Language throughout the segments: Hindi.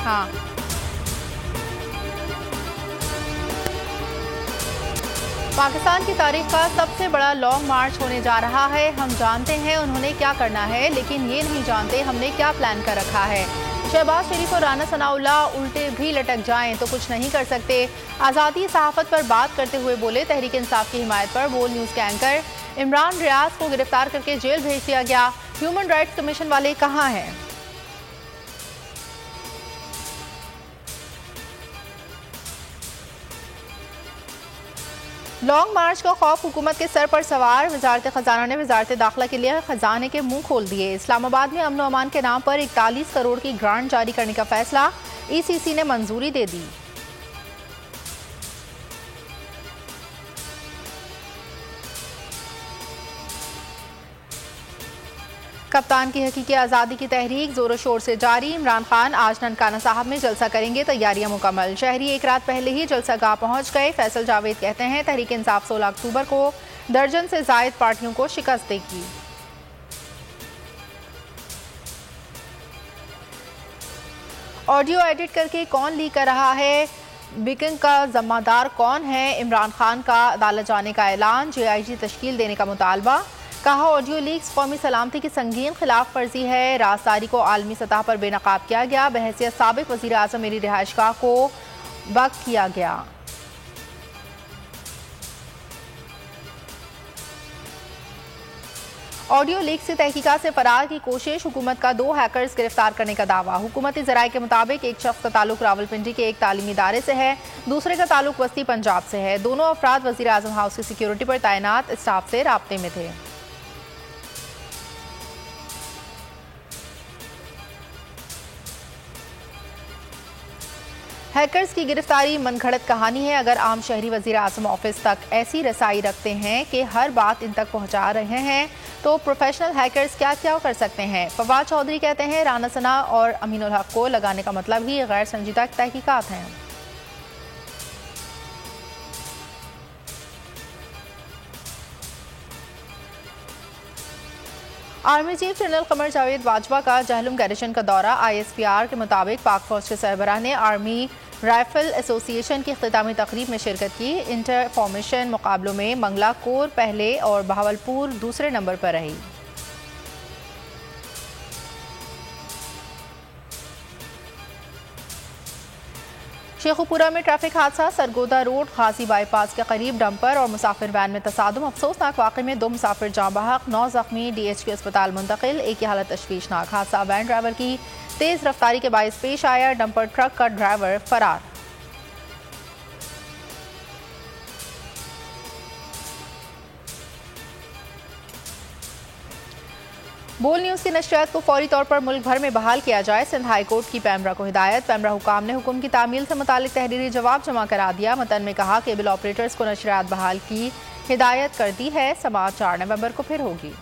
हाँ, पाकिस्तान की तारीख का सबसे बड़ा लॉन्ग मार्च होने जा रहा है। हम जानते हैं उन्होंने क्या करना है, लेकिन ये नहीं जानते हमने क्या प्लान कर रखा है। शहबाज शरीफ और राना सनाउल्लाह उल्टे भी लटक जाएं तो कुछ नहीं कर सकते। आज़ादी सहाफ़त पर बात करते हुए बोले, तहरीक इंसाफ की हिमायत पर बोल न्यूज़ के एंकर इमरान रियाज को गिरफ्तार करके जेल भेज दिया गया। ह्यूमन राइट्स कमीशन वाले कहाँ हैं? लॉन्ग मार्च का खौफ हुकूमत के सर पर सवार। वजारत खजाना ने वजारत दाखिला के लिए खजाने के मुंह खोल दिए। इस्लामाबाद में अमन अमान के नाम पर 41 करोड़ की ग्रांट जारी करने का फैसला ECC ने मंजूरी दे दी। कप्तान की हकीकी आज़ादी की तहरीक जोरों शोर से जारी। इमरान खान आज ननकाना साहब में जलसा करेंगे, तैयारियां मुकम्मल। शहरी एक रात पहले ही जलसा गाह पहुंच गए। फैसल जावेद कहते हैं तहरीक इंसाफ 16 अक्टूबर को दर्जन से जायद पार्टियों को शिकस्त देगी। ऑडियो एडिट करके कौन लीक कर रहा है, बिकिंग का जिम्मेदार कौन है? इमरान खान का अदालत जाने का ऐलान। JIG तश्कील देने का मुतालबा। कहा ऑडियो लीक्स कौमी सलामती की संगीन खिलाफ वर्जी है। राजदारी को आलमी सतह पर बेनकाब किया गया। बहैसियत साबिक वज़ीर आज़म मेरी रिहाइशगाह को वक्त किया गया। ऑडियो लीक से तहकीकात से फरार की कोशिश। हुकूमत का 2 हैकर्स गिरफ्तार करने का दावा। हुकूमती ज़राए के मुताबिक एक शख्स का ताल्लुक रावलपिंडी के एक तालीमी इदारे से है, दूसरे का ताल्लुक वस्ती पंजाब से है। दोनों अफराद वज़ीर आज़म हाउस की सिक्योरिटी पर तैनात स्टाफ से राब्ते में थे। हैकर्स की गिरफ्तारी मनगढ़ंत कहानी है। अगर आम शहरी वज़ीर आज़म ऑफिस तक ऐसी रसाई रखते हैं कि हर बात इन तक पहुंचा रहे हैं, तो प्रोफेशनल हैकर्स क्या क्या कर सकते हैं? फवाद चौधरी कहते हैं राना सना और अमीनुल हक को लगाने का मतलब ही गैर संजीदा तहकीकात हैं। Army chief general Qamar Javed Bajwa का जहलुम गैरिशन का दौरा। ISPR के मुताबिक पाक फौज के सरबराह ने आर्मी राइफल एसोसिएशन की इख्तितामी तकरीब में शिरकत की। इंटर फॉर्मेशन मुकाबलों में मंगला कोर पहले और बहावलपुर दूसरे नंबर पर रही। शेखुपुरा में ट्रैफिक हादसा। सरगोदा रोड खासी बाईपास के करीब डंपर और मुसाफिर वैन में तसादुम। अफसोसनाक वाक़े में 2 मुसाफिर जाँ बहक, 9 जख्मी। DHQ अस्पताल मुंतकिल। एक की हालत तशवीशनाक। हादसा वैन ड्राइवर की तेज रफ्तारी के बायस पेश आया। डंपर ट्रक का ड्राइवर फरार। बोल न्यूज़ की नशरियात को फौरी तौर पर मुल्क भर में बहाल किया जाए। सिंध हाई कोर्ट की पैमरा को हिदायत। पैमरा हुकाम ने हुक्म की तामील से मुतालिक तहरीरी जवाब जमा करा दिया। मतन में कहा केबल ऑपरेटर्स को नशरियात बहाल की हिदायत कर दी है। समाअत 4 नवंबर को फिर होगी।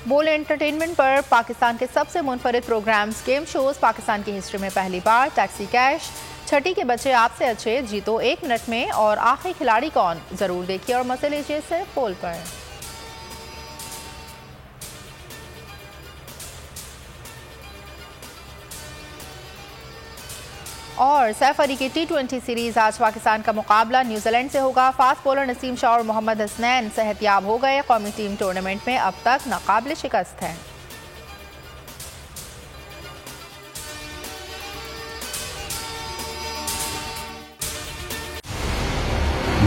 बोल एंटरटेनमेंट पर पाकिस्तान के सबसे मुनफरिद प्रोग्राम्स, गेम शोज। पाकिस्तान की हिस्ट्री में पहली बार। टैक्सी कैश, छठी के बच्चे आपसे अच्छे, जीतो 1 मिनट में, और आखिरी खिलाड़ी कौन, जरूर देखिए और मजे लीजिए से पोल पर। और सैफ अली की T20 सीरीज। आज पाकिस्तान का मुकाबला न्यूजीलैंड से होगा। फास्ट बॉलर नसीम शाह और मोहम्मद हसनैन सेहतयाब हो गए। कौमी टीम टूर्नामेंट में अब तक नाकाबिल शिकस्त है।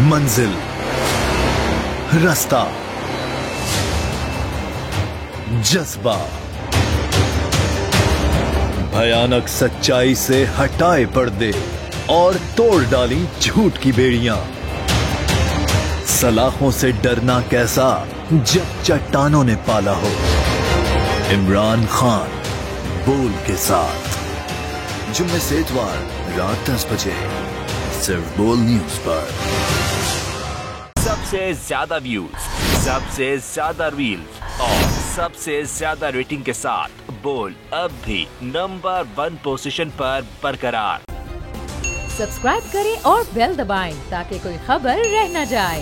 मंजिल, रास्ता, जज्बा, भयानक सच्चाई से हटाए पर्दे और तोड़ डाली झूठ की बेड़ियां। सलाखों से डरना कैसा जब चट्टानों ने पाला हो। इमरान खान बोल के साथ जुम्मे से इतवार रात 10 बजे सिर्फ बोल न्यूज पर। सबसे ज्यादा व्यूज, सबसे ज्यादा रील्स और सबसे ज्यादा रेटिंग के साथ बोल अब भी नंबर 1 पोजीशन पर बरकरार। सब्सक्राइब करें और बेल दबाएं ताकि कोई खबर रह न जाए।